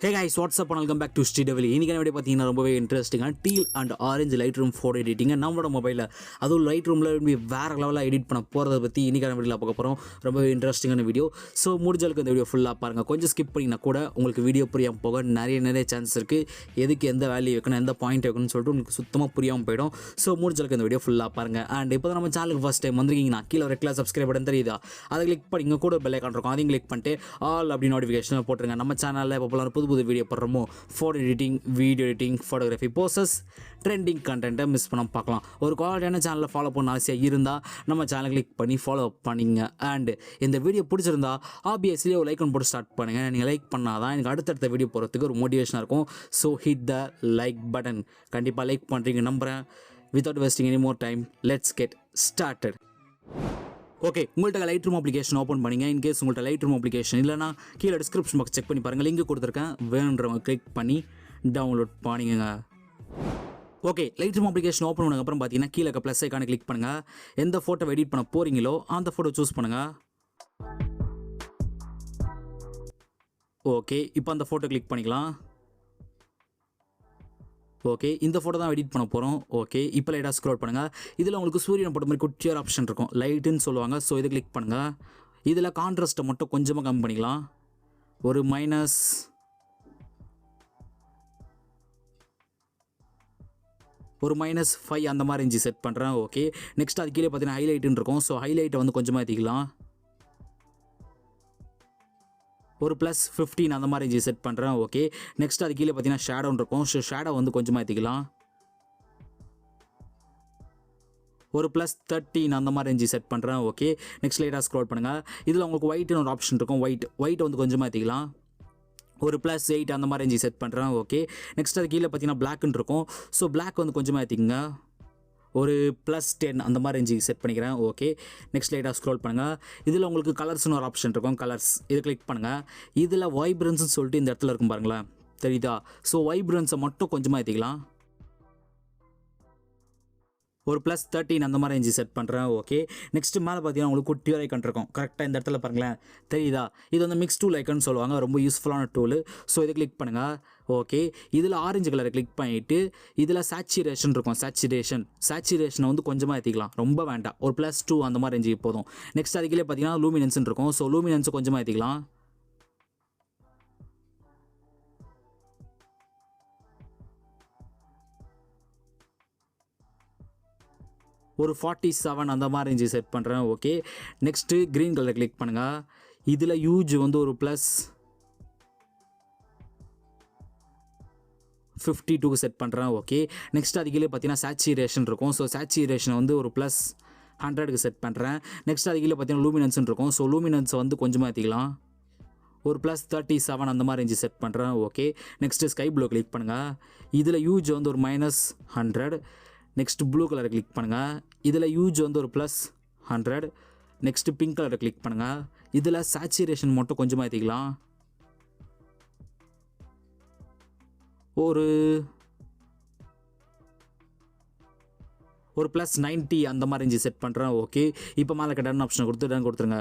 Hey guys, what's up and welcome back to Sri Divil. இன்னைக்கு video பார்த்தீங்கன்னா ரொம்பவே இன்ட்ரெஸ்டிங்கான deal and orange Lightroom photo editing நம்மளோட மொபைலில் அதுவும் லைட்ரூமில் வேறு லெவலில் எடிட் பண்ண போகிறத பற்றி இன்னைக்கான வீடியோவில் பார்க்க போகிறோம். ரொம்பவே இன்ட்ரெஸ்டிங்கான வீடியோ. ஸோ முடிஞ்சளவுக்கு இந்த வீடியோ ஃபுல்லாக பாருங்கள். கொஞ்சம் ஸ்கிப் பண்ணிங்கன்னா கூட உங்களுக்கு வீடியோ புரியாமல் போக நிறைய சான்ஸ் இருக்குது. எதுக்கு எந்த வேல்யூ வைக்கணும், எந்த பாயிண்ட் வைக்கணும்னு சொல்லிட்டு உங்களுக்கு சுத்தமாக புரியாமல் போயிடும். ஸோ முடிஞ்சளவுக்கு இந்த வீடியோ ஃபுல்லாக பாருங்கள். அண்ட் இப்போ தான் நம்ம சேனலுக்கு ஃபஸ்ட் டைம் வந்திருக்கீங்கன்னா கீழே ஒரு கிளாஸ் சப்ஸ்கிரைப் பட்டன் தெரியுதா, அதை கிளிக் பண்ணி இங்கே கூட பெல் ஐகான் இருக்கும், அதையும் கிளிக் பண்ணிட்டு ஆல் அப்படி நோட்டிஃபிகேஷன் போட்டுருங்க. நம்ம சேனலில் இப்போ புது வீடியோ போடுறோமோ photo editing, video editing, photography, poses, trending கண்டென்ட்டை மிஸ் பண்ண பார்க்கலாம். ஒரு குவாலிட்டியான சேனலில் ஃபாலோ பண்ண ஆசையாக இருந்தால் நம்ம சேனலை கிளிக் பண்ணி ஃபாலோ பண்ணிங்க. அண்ட் இந்த வீடியோ பிடிச்சிருந்தா ஆப்வியஸ்லி ஒரு லைக் போட்டு ஸ்டார்ட் பண்ணுங்கள். நீங்கள் லைக் பண்ணால் தான் எனக்கு அடுத்தடுத்த வீடியோ போகிறதுக்கு ஒரு மோட்டிவேஷனாக இருக்கும். So hit the like button. கண்டிப்பாக லைக் பண்ணுறீங்க நம்புகிறேன். Without wasting any more time, let's get started. Okay, உங்கள்கிட்ட லைட்ரூம் அப்ளிகேஷன் ஓப்பன் பண்ணிங்க. இன்கேஸ் உங்கள்கிட்ட லைட்ரூம் அப்ளிகேஷன் இல்லைனா கீழே டிஸ்கிரிப்ஷன் பாக்ஸ் செக் பண்ணி பாருங்கள், லிங்க் கொடுத்துருக்கேன். வேணுன்றவங்க கிளிக் பண்ணி டவுன்லோட் பண்ணிங்க. ஓகே, லைட்ரூம் அப்ளிகேஷன் ஓப்பன் பண்ணதுக்கப்புறம் பார்த்தீங்கன்னா கீழே ப்ளஸ் ஐக்கானை கிளிக் பண்ணுங்கள். எந்த ஃபோட்டோ எடிட் பண்ண போகிறீங்களோ அந்த ஃபோட்டோ சூஸ் பண்ணுங்கள். ஓகே, இப்போ அந்த ஃபோட்டோ கிளிக் பண்ணிக்கலாம். ஓகே, இந்த ஃபோட்டோ தான் எடிட் பண்ண போகிறோம். ஓகே, இப்போ லைட்டாக ஸ்க்ரோல் பண்ணுங்கள். இதில் உங்களுக்கு சூரியன் போட்ட மாதிரி குட்டியார் ஆப்ஷன் இருக்கும், லைட்டுன்னு சொல்லுவாங்க. ஸோ இதை கிளிக் பண்ணுங்கள். இதில் கான்ட்ராஸ்ட்டை மட்டும் கொஞ்சமாக கம்மி பண்ணிக்கலாம். ஒரு -5 அந்த மாதிரி இன்ச்சு செட் பண்ணுறேன். ஓகே, நெக்ஸ்ட் அது கீழே பார்த்தீங்கன்னா ஹைலைட்டுன்னு இருக்கும். ஸோ ஹைலைட்டை வந்து கொஞ்சமாக ஏற்றிக்கலாம். ஒரு +15 அந்த மாதிரி இன்ச்சு செட் பண்ணுறேன். ஓகே, நெக்ஸ்ட் அது கீழே பார்த்தீங்கன்னா ஷேடோன்னு இருக்கும். ஸோ ஷேடோ வந்து கொஞ்சமாக ஏற்றிக்கலாம். ஒரு +13 அந்த மாதிரி இன்ச்சு செட் பண்ணுறேன். ஓகே, நெக்ஸ்ட் லைட்டாக ஸ்க்ரோல் பண்ணுங்கள். இதில் உங்களுக்கு ஒயிட்னு ஒரு ஆப்ஷன் இருக்கும். ஒயிட் வந்து கொஞ்சமாக ஏற்றிக்கலாம். ஒரு +8 அந்த மாதிரி இன்ச்சு செட் பண்ணுறேன். ஓகே, நெக்ஸ்ட் அது கீழே பார்த்தீங்கன்னா பிளாக்னு இருக்கும். ஸோ பிளாக் வந்து கொஞ்சமாக ஏற்றிக்கங்க. ஒரு +10 அந்த மாதிரி இன்ச்சு செட் பண்ணிக்கிறேன். ஓகே, நெக்ஸ்ட் லைட்டாக ஸ்க்ரோல் பண்ணுங்கள். இதில் உங்களுக்கு கலர்ஸ்னு ஒரு ஆப்ஷன் இருக்கும், கலர்ஸ். இதை கிளிக் பண்ணுங்கள். இதில் வைப்ரன்ஸ்னு சொல்லிட்டு இந்த இடத்துல இருக்கும் பாருங்களேன், தெரியுதா? ஸோ வைப்ரன்ஸை மட்டும் கொஞ்சமாக ஏற்றிக்கலாம். ஒரு +13 அந்த மாதிரி இன்ச்சு செட் பண்ணுறேன். ஓகே, நெக்ஸ்ட் மேலே பார்த்தீங்கன்னா உங்களுக்கு குட்டியோர் ஐக்கன் இருக்கும், கரெக்டாக இந்த இடத்துல பாருங்களேன், தெரியுதா? இது வந்து மிக்ஸ் டூல் ஐக்கன் சொல்லுவாங்க, ரொம்ப யூஸ்ஃபுல்லான டூலு. ஸோ இதை கிளிக் பண்ணுங்கள். ஓகே, இதில் ஆரஞ்சு கலரை கிளிக் பண்ணிவிட்டு இதில் சேச்சுரேஷன் இருக்கும், சேச்சுரேஷனை வந்து கொஞ்சமாக ஏற்றிக்கலாம், ரொம்ப வேண்டாம். ஒரு +2 அந்த மாதிரி இன்ச்சு போதும். நெக்ஸ்ட் அதுக்கே பார்த்தீங்கன்னா லூமினன்ஸ்னு இருக்கும். ஸோ லூமினன்ஸை கொஞ்சமாக ஏற்றிக்கலாம். ஒரு 47 அந்த மாதிரி இன்ச்சு செட் பண்ணுறேன். Okay, next green colour click பண்ணுங்கள். இதில் யூஜ் வந்து ஒரு +52 செட் பண்ணுறேன். ஓகே, நெக்ஸ்ட் அதுக்கே பார்த்தீங்கன்னா சேச்சுரேஷன் இருக்கும். ஸோ சேச்சுரேஷனை வந்து ஒரு +100க்கு செட் பண்ணுறேன். நெக்ஸ்ட் அதுக்கே பார்த்தீங்கன்னா லூமினன்ஸ்னு இருக்கும். ஸோ லூமினன்ஸை வந்து கொஞ்சமாக ஏற்றிக்கலாம். ஒரு +37 அந்த மாதிரி இன்ச்சு செட் பண்ணுறேன். Okay, next sky blue click பண்ணுங்கள். இதில் யூஜ் வந்து ஒரு -100. நெக்ஸ்ட் ப்ளூ கலரை கிளிக் பண்ணுங்கள். இதில் யூஜ் வந்து ஒரு +100. நெக்ஸ்ட்டு பிங்க் கலரை கிளிக் பண்ணுங்கள். இதில் சேச்சுரேஷன் மட்டும் கொஞ்சமாக ஏற்றிக்கலாம். ஒரு +90 அந்த மாதிரி இன்ச்சு செட் பண்ணுறேன். ஓகே, இப்போ மேலே டன் ஆப்ஷனை கொடுத்துருங்க.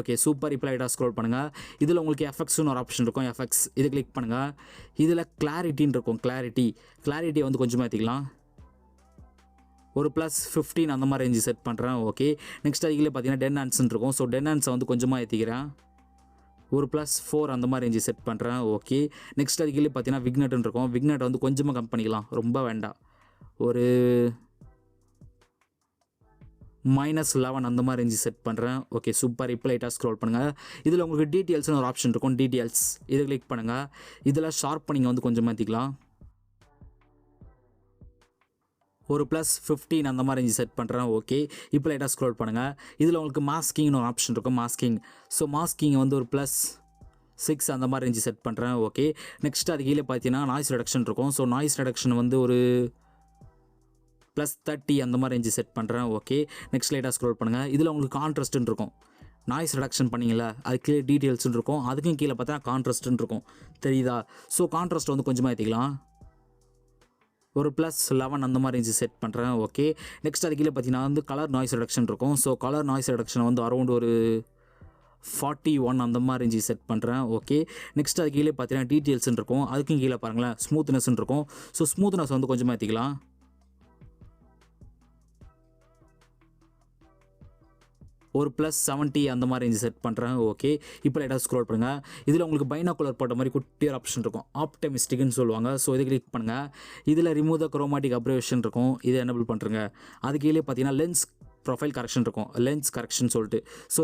Okay, super. இப்போ லைட்டாக ஸ்க்ரோல் பண்ணுங்கள். இதில் உங்களுக்கு எஃபெக்ட்ஸ்னு ஒரு ஆப்ஷன் இருக்கும், எஃபெக்ட்ஸ். இதை கிளிக் பண்ணுங்கள். இதில் கிளாரிட்டின்னு இருக்கும், கிளாரிட்டியை வந்து கொஞ்சமாக ஏற்றிக்கலாம். ஒரு +15 அந்த மாதிரி இன்ச்சு செட் பண்ணுறேன். ஓகே, நெக்ஸ்ட் அதுக்கே பார்த்தீங்கன்னா டென்ஹான்ஸ்னு இருக்கும். ஸோ டென்ஹான்ஸை வந்து கொஞ்சமாக ஏற்றிக்கிறேன். ஒரு +4 அந்த மாதிரி இன்ச்சு செட் பண்ணுறேன். ஓகே, நெக்ஸ்ட் அதுக்கே பார்த்தீங்கன்னா விக்னட்னு இருக்கும். விக்னட்டை வந்து கொஞ்சமாக கம்மி பண்ணிக்கலாம், ரொம்ப வேண்டாம். ஒரு -11 அந்த மாதிரி இன்ச்சு செட் பண்ணுறேன். Okay, super. இப்போ லைட்டாக ஸ்க்ரோல் பண்ணுங்கள். இதில் உங்களுக்கு டீட்டெயில்ஸ்னு ஒரு ஆப்ஷன் இருக்கும், டீட்டெயில்ஸ். இதை கிளிக் பண்ணுங்கள். இதில் ஷார்ப்பனிங் வந்து கொஞ்சமாக ஏற்றிக்கலாம். ஒரு +15 அந்த மாதிரி இன்ச்சு செட் பண்ணுறேன். ஓகே, இப்போ லைட்டாக ஸ்க்ரோல் பண்ணுங்கள். இதில் உங்களுக்கு மாஸ்கிங்னு ஒரு ஆப்ஷன் இருக்கும், மாஸ்கிங். ஸோ மாஸ்கிங் வந்து ஒரு +6 அந்த மாதிரி இன்ச்சு செட் பண்ணுறேன். ஓகே, நெக்ஸ்ட் அது கீழே பார்த்தீங்கன்னா நாய்ஸ் ரெடக்ஷன் இருக்கும். ஸோ நாய்ஸ் ரெடக்ஷன் வந்து ஒரு +30 அந்த மாதிரி இன்ச்சு செட் பண்ணுறேன். ஓகே, நெக்ஸ்ட் லைட்டாக ஸ்க்ரோல் பண்ணுங்கள். இதில் உங்களுக்கு கான்ட்ராஸ்ட்னு இருக்கும், நாய்ஸ் ரெடக்ஷன் பண்ணிங்களா, அது கீழே டீட்டெயில்ஸ்னு இருக்கும். அதுக்கும் கீழே பார்த்தா கான்ட்ராஸ்ட்னு இருக்கும், தெரியுதா? ஸோ கான்ட்ராஸ்ட் வந்து கொஞ்சமாக ஏற்றிக்கலாம். ஒரு +11 அந்த மாதிரி இன்ச்சு செட் பண்ணுறேன். ஓகே, நெக்ஸ்ட் அது கீழே பார்த்தீங்கன்னா வந்து கலர் நாய்ஸ் ரெடக்ஷன் இருக்கும். ஸோ கலர் நாய்ஸ் ரெடக்ஷன் வந்து அரௌண்ட் ஒரு 41 அந்த மாதிரி ரேஞ்சு செட் பண்ணுறேன். ஓகே, நெக்ஸ்ட் அது கீழே பார்த்தீங்கன்னா டீட்டெயில்ஸ்ன்னு இருக்கும். அதுக்கும் கீழே பாருங்களேன் ஸ்மூத்னஸ்ன்னு இருக்கும். ஸோ ஸ்மூத்னஸ் வந்து கொஞ்சமாக ஏற்றிக்கலாம். ஒரு +70 அந்த மாதிரி ரேஞ்சு செட் பண்ணுறேன். ஓகே, இப்போ லைட்டாக ஸ்க்ரோல் பண்ணுங்கள். இதில் உங்களுக்கு பைனாகுலர் போட்ட மாதிரி குட்டியர் ஆப்ஷன் இருக்கும், ஆப்டமிஸ்டிக்னு சொல்லுவாங்க. ஸோ இதை கிளிக் பண்ணுங்கள். இதில் ரிமூவ் த குரோமாட்டிக் அப்ரேஷன் இருக்கும், இதை எனபிள் பண்ணுறேங்க. அது கீழே பார்த்தீங்கன்னா லென்ஸ் ப்ரொஃபைல் கரெக்ஷன் இருக்கும், லென்ஸ் கரெக்ஷன் சொல்லிட்டு. ஸோ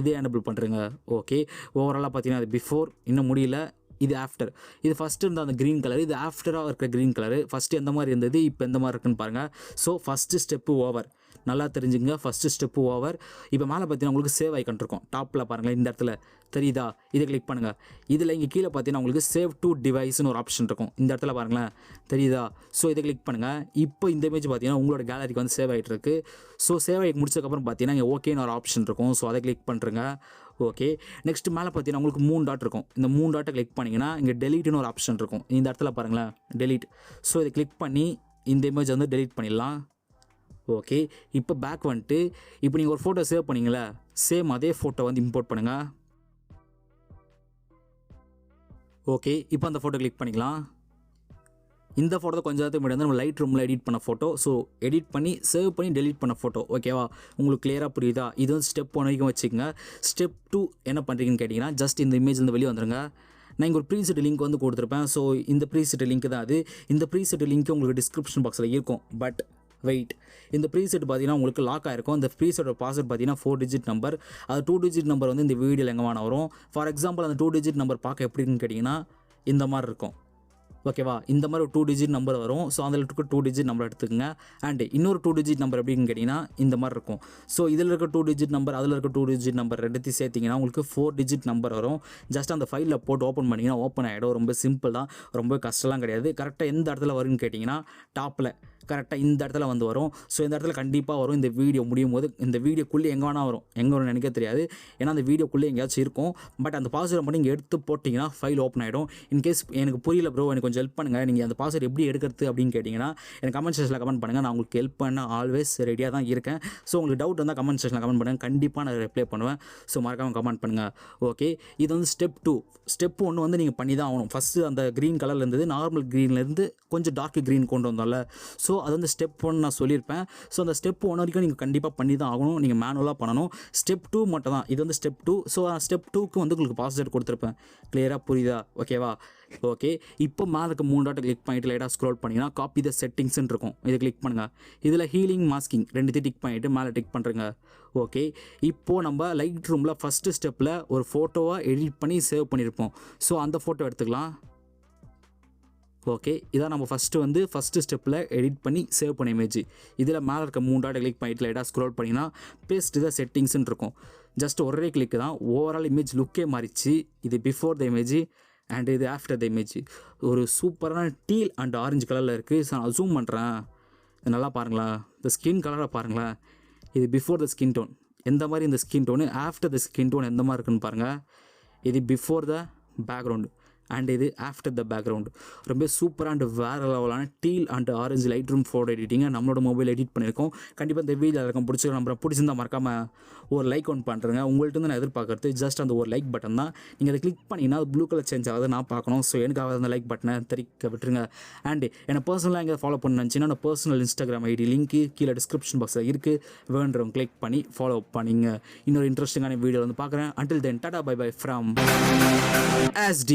இதே எனபிள் பண்ணுறேங்க. ஓகே, ஓவராலாக பார்த்தீங்கன்னா அது பிஃபோர் இன்னும் முடியல, இது ஆஃப்டர். இது ஃபஸ்ட்டு இருந்த அந்த க்ரீன் கலர், இது ஆஃப்டராக இருக்கிற க்ரீன் கலரு. ஃபஸ்ட்டு எந்த மாதிரி இருந்தது, இப்போ எந்த மாதிரி இருக்குன்னு பாருங்கள். ஸோ ஃபஸ்ட்டு ஸ்டெப்பு ஓவர், நல்லா தெரிஞ்சுங்க. First step over. இப்போ மேலே பார்த்தீங்கன்னா உங்களுக்கு சேவ் ஐக்கன் இருக்கும், டாப்பில் பாருங்கள், இந்த இடத்துல தெரியுதா, இதை கிளிக் பண்ணுங்கள். இதில் இங்கே கீழே பார்த்தீங்கன்னா உங்களுக்கு சேவ் டு டிவைஸ்னு ஒரு ஆப்ஷன் இருக்கும், இந்த இடத்துல பாருங்களேன் தெரியுதா. ஸோ இதை கிளிக் பண்ணுங்கள். இப்போ இந்த இமேஜ் பார்த்தீங்கன்னா உங்களோட கேலரிக்கு வந்து சேவ் ஆகிட்டு இருக்குது. ஸோ சேவ் ஆகி முடிச்சதுக்கப்புறம் பார்த்தீங்கன்னா இங்கே ஓகேன்னு ஒரு ஆப்ஷன் இருக்கும். ஸோ அதை கிளிக் பண்ணுறேங்க. ஓகே, நெக்ஸ்ட் மேலே பார்த்தீங்கன்னா உங்களுக்கு 3 டாட் இருக்கும். இந்த 3 டாட்டை கிளிக் பண்ணிங்கன்னா இங்கே டெலீட்னு ஒரு ஆப்ஷன் இருக்கும், இந்த இடத்துல பாருங்களேன் டெலீட். ஸோ இதை கிளிக் பண்ணி இந்த இமேஜ் வந்து டெலீட் பண்ணிடலாம். ஓகே, இப்போ பேக் வந்துட்டு இப்போ நீங்கள் ஒரு ஃபோட்டோ சேவ் பண்ணிங்களே, சேம் அதே ஃபோட்டோ வந்து இம்போர்ட் பண்ணுங்கள். ஓகே, இப்போ அந்த ஃபோட்டோ கிளிக் பண்ணிக்கலாம். இந்த ஃபோட்டோ கொஞ்சம் நேரத்துக்கு முன்னாடி வந்து நம்ம லைட் ரூமில் எடிட் பண்ண ஃபோட்டோ. ஸோ எடிட் பண்ணி சேவ் பண்ணி டெலீட் பண்ண ஃபோட்டோ. ஓகேவா, உங்களுக்கு கிளியராக புரியுதா. இது வந்து ஸ்டெப் 1 வரைக்கும் வச்சுக்கோங்க. ஸ்டெப் 2 என்ன பண்ணுறீங்கன்னு கேட்டிங்கன்னா, ஜஸ்ட் இந்த இமேஜ்லேருந்து வெளியே வந்துருங்க. நான் இங்கே ஒரு ப்ரீசெட் லிங்க் வந்து கொடுத்துருப்பேன். ஸோ இந்த ப்ரீசெட் லிங்க் தான் அது. இந்த ப்ரீசெட் லிங்க் உங்களுக்கு டிஸ்கிரிப்ஷன் பாக்ஸில் இருக்கும். பட் வெயிட், இந்த ப்ரீசெட் பார்த்தீங்கன்னா உங்களுக்கு லாக் ஆகிருக்கும். இந்த ப்ரீசெட்டோட பாஸ்வேர்ட் பார்த்தீங்கன்னா 4 டிஜிட் நம்பர். அது 2 டிஜிட் நம்பர் வந்து இந்த வீடியோவில் எங்கே வேணா வரும். ஃபார் எக்ஸாம்பிள் அந்த 2 டிஜிட் நம்பர் பார்க்க எப்படின்னு கேட்டிங்கன்னா இந்த மாதிரி இருக்கும். ஓகேவா, இந்த மாதிரி ஒரு 2 டிஜிட் நம்பர் வரும். ஸோ அதில் இருக்க 2 டிஜிட் நம்பர் எடுத்துக்கோங்க. அண்ட் இன்னொரு 2 டிஜிட் நம்பர் எப்படின்னு கேட்டிங்கன்னா இந்த மாதிரி இருக்கும். ஸோ இதில் இருக்க 2 டிஜிட் நம்பர், அதில் இருக்க 2 டிஜிட் நம்பர் ரெண்டுத்தையும் சேர்த்திங்கன்னா உங்களுக்கு 4 டிஜிட் நம்பர் வரும். ஜஸ்ட் அந்த ஃபைலில் போட்டு ஓப்பன் பண்ணிங்கன்னா ஓப்பன் ஆகிடும். ரொம்ப சிம்பிள் தான், ரொம்ப கஷ்டம்லாம் கிடையாது. கரெக்டாக எந்த இடத்துல வரும்னு கேட்டிங்கன்னா டாப்பில் கரெக்டாக இந்த இடத்துல வந்து வரும். ஸோ இந்த இடத்துல கண்டிப்பாக வரும். இந்த வீடியோ முடியும் போது இந்த வீடியோக்குள்ளே எங்கே வேணா வரும், எங்கே வரும்னு எனக்கு தெரியாது. ஏன்னா அந்த வீடியோக்குள்ளே எங்கேயாச்சும் இருக்கும். பட் அந்த பாஸ்வேர்டை மட்டும் இங்கே எடுத்து போட்டிங்கன்னா ஃபைல் ஓப்பன் ஆகிடும். இன்கேஸ் எனக்கு புரியல ப்ரோ, எனக்கு கொஞ்சம் ஹெல்ப் பண்ணுங்கள், நீங்கள் அந்த பாஸ்வேர்டு எப்படி எடுக்கிறது அப்படின்னு கேட்டிங்கன்னா எனக்கு கமெண்ட் செக்ஷனில் கமெண்ட் பண்ணுங்கள். நான் உங்களுக்கு ஹெல்ப் பண்ண ஆல்வேஸ் ரெடியாக தான் இருக்கேன். ஸோ உங்களுக்கு டவுட் இருந்தால் கமெண்ட் செக்ஷனில் கமெண்ட் பண்ணுங்கள், கண்டிப்பாக நான் ரிப்ளை பண்ணுவேன். ஸோ மறக்காமல் கமெண்ட் பண்ணுங்கள். ஓகே, இது வந்து ஸ்டெப் 2. ஸ்டெப் 1 வந்து நீங்கள் பண்ணி தான் ஆகணும். ஃபஸ்ட்டு அந்த க்ரீன் கலரில் இருந்தது நார்மல் க்ரீன்லேருந்து கொஞ்சம் டார்க் க்ரீன் கொண்டு வந்தோம்ல. ஸோ அது வந்து ஸ்டெப் 1 நான் சொல்லியிருப்பேன். ஸோ அந்த ஸ்டெப் 1 வரைக்கும் நீங்கள் கண்டிப்பாக பண்ணி தான் ஆகணும். நீங்கள் மேனுவலாக பண்ணணும். ஸ்டெப் 2 மட்டும் தான், இது வந்து ஸ்டெப் 2. ஸோ ஸ்டெப் 2க்கு வந்து உங்களுக்கு பாஸ்வேர்ட் கொடுத்துருப்பேன். கிளியராக புரியுதா? ஓகேவா? ஓகே, இப்போ மேலே இருக்க 3 டாட்டை கிளிக் பண்ணிவிட்டு லைட்டாக ஸ்க்ரோல் பண்ணிங்கன்னா காப்பி த செட்டிங்ஸ்ன்னு இருக்கும், இதை கிளிக் பண்ணுங்கள். இதில் ஹீலிங் மாஸ்கிங் ரெண்டுத்தையும் டிக் பண்ணிவிட்டு மேலே டிக் பண்ணுறேங்க. ஓகே, இப்போது நம்ம லைட் ரூமில் ஃபஸ்ட்டு ஸ்டெப்பில் ஒரு ஃபோட்டோவை எடிட் பண்ணி சேவ் பண்ணியிருப்போம். ஸோ அந்த ஃபோட்டோ எடுத்துக்கலாம். ஓகே, இதான் நம்ம ஃபஸ்ட்டு ஸ்டெப்பில் எடிட் பண்ணி சேவ் பண்ண இமேஜ். இதில் மேலே இருக்க 3 டாட்டை கிளிக் பண்ணிட்டு லைட்டாக ஸ்க்ரோல் பண்ணிங்கன்னா பேஸ்ட் த செட்டிங்ஸ்ன்னு இருக்கும். ஜஸ்ட் ஒரே கிளிக் தான், ஓவரால் இமேஜ் லுக்கே மாறிச்சு. இது பிஃபோர் த இமேஜ் அண்ட் இது ஆஃப்டர் த இமேஜ். ஒரு சூப்பரான டீல் அண்ட் ஆரஞ்சு கலரில் இருக்குது. ஸோ நான் ஜூம் பண்ணுறேன், நல்லா பாருங்களேன். இந்த ஸ்கின் கலரை பாருங்களேன். இது பிஃபோர் த ஸ்கின் டோன் எந்த மாதிரி, இந்த skin tone after the skin tone எந்த மாதிரி இருக்குன்னு பாருங்கள். இது பிஃபோர் த பேக்ரவுண்டு அண்ட் இது ஆஃப்டர் த பேக்ரவுண்டு. ரொம்ப சூப்பராக அண்ட் வேறு லெவலான deal and orange light room photo எடிட்டிங்கை நம்மளோட மொபைல் எடிட் பண்ணியிருக்கோம். கண்டிப்பாக இந்த வீடியோ இருக்கும் பிடிச்சிருக்க நம்பரை பிடிச்சிருந்தா மறக்காமல் ஒரு லைக் ஒன்று பண்ணுறேங்க. உங்கள்கிட்ட வந்து நான் எதிர்பார்க்குறது ஜஸ்ட் அந்த ஒரு லைக் பட்டன் தான். நீங்கள் அதை கிளிக் பண்ணிங்கன்னா அது ப்ளூ கலர் சேஞ்ச் ஆகுது, நான் பார்க்கணும். ஸோ எனக்காக அந்த லைக் பட்டனை தெரிக்க விட்டுருங்க. அண்ட் என்னை பர்சனலாக எங்கே ஃபாலோ பண்ண நினச்சின்னா நான் பர்சனல் இன்ஸ்டாகிராம் ஐடி லிங்க்கு கீழே டிஸ்கிரிப்ஷன் பாக்ஸில் இருக்குது, வேண்டுறவங்க கிளிக் பண்ணி ஃபாலோ பண்ணிங்க. இன்னொரு இன்ட்ரெஸ்டிங்கான வீடியோ வந்து பார்க்குறேன். Until then tata bye bye from SD.